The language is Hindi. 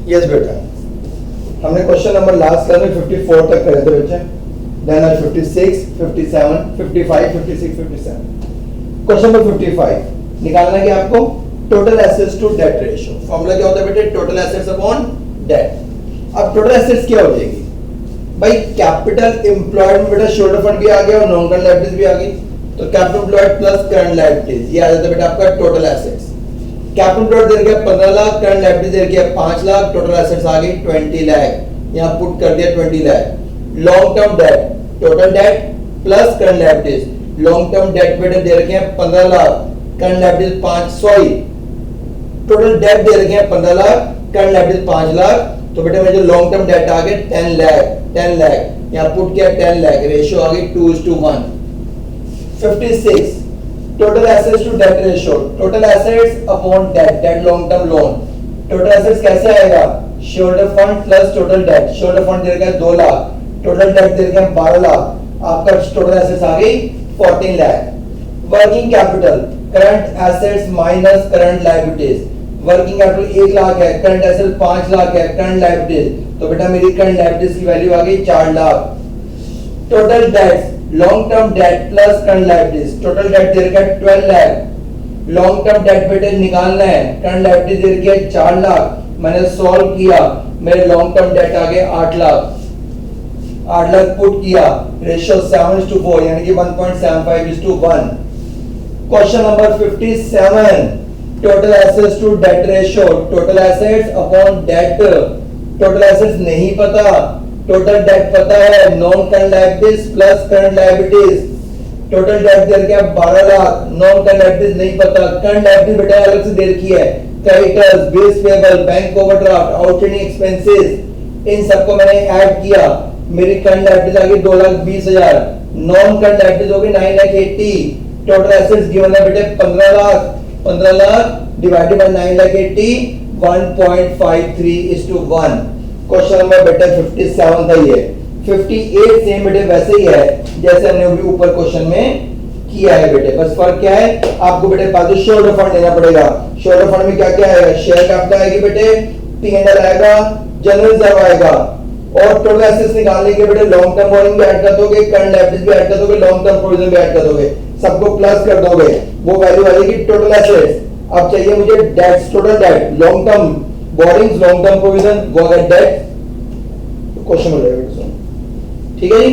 यस बेटा, हमने क्वेश्चन नंबर लास्ट क्लास में 54 तक करे थे बच्चे, देन आज 56, 57, 55, 56, 57। क्वेश्चन नंबर 55 निकालना है कि आपको total assets to debt ratio. Formula क्या होता है बेटे? Total assets upon debt. अब टोटल एसेट्स क्या हो जाएगी भाई? कैपिटल एम्प्लॉयड में बेटा शोल्डर फंड भी आ गया और नॉन करंट लायबिलिटीज भी आ गई, तो capital employed plus current liabilities, ये आ जाता है बेटा आपका टोटल एसेट्स। कैपिटल एम्प्लॉयड दे रखा है 15 लाख, करंट लायबिलिटीज दे रखी है 5 लाख, टोटल एसेट्स आ गई 20 लाख, यहां पुट कर दिया 20 lakh. Long term debt, total debt plus current liabilities, long term debt बेटा दे रखे हैं 15 lakh, current liabilities 5 total debt दे रखे हैं 15 लाख, करंट लायबिलिटीज 5 लाख, तो बेटा मेरे जो लॉन्ग टर्म डेट आ गए 10 लाख, यहां पुट किया 10 लाख, रेशियो आ गई 2:1। 56 total assets to debt ratio, total assets upon debt, debt long term loan. Total assets कैसे आएगा? Shareholder fund plus total debt, shareholder fund दे रखा है 2 लाख, टोटल डेट दे रखा है 12 लाख, आपका टोटल एसेट्स आ गई 14 lakh. Working capital, current assets minus current liabilities, working capital 1 lakh है, करंट एसेट 5 लाख है, करंट लायबिलिटीज, तो बेटा मेरी करंट लायबिलिटीज की वैल्यू आ गई 4 lakh. Total debts, long term debt plus current liabilities, total debt दे रखा है 12 लाख, लॉन्ग टर्म डेट बेटे निकालना है, करंट लायबिलिटीज दे रखी है 4 लाख, मैंने सॉल्व किया, मेरे लॉन्ग टर्म डेट आ गए 8 लाख, 8 लाख पुट किया, रेशियो 7:4 यानी कि 1.75:1। Question number 57 total assets to debt ratio, total assets upon debt, total assets नहीं पता, टोटल डेट पता है, non current liabilities plus current liabilities, total debt दे रखा है 12 लाख, नॉन करंट लायबिलिटीज नहीं पता, करंट लायबिलिटी बेटा अलग से दे रखी है, creditors, bills payable, bank overdraft, outstanding expenses, इन सबको मैंने ऐड किया, मेरी करंट लायबिलिटीज आ गई 2,20,000, नॉन करंट लायबिलिटीज हो गई 9,80,000, टोटल एसेट्स गिवन है बेटे 15 lakh, 15 lakh divided by 9,80,000, 1.53:1। Question number बेटे 57 था ये। 58 सेम बेटे वैसे ही है जैसे हमने अभी ऊपर क्वेश्चन में किया है बेटे, बस फर्क क्या है? आपको बेटे बाद शोल्डर फंड लेना पड़ेगा। शोल्डर फंड में क्या क्या आएगा? शेयर कैपिटल आएगी बेटे, P&L आएगा, जनरल रिजर्व आएगा, और टोटल एसेट्स निकालने के बेटे लॉन्ग टर्म बोरिंग भी ऐड कर दोगे, करंट लायबिलिटीज भी ऐड कर दोगे, लॉन्ग टर्म प्रोविजन भी ऐड कर दोगे, सबको प्लस कर दोगे, वो वैल्यू आ जाएगी टोटल एसेट्स। अब चाहिए मुझे debts, total debt, long term borrowings, long term provision, वो अगर डेट, क्वेश्चन हो जाएगा। ठीक है जी।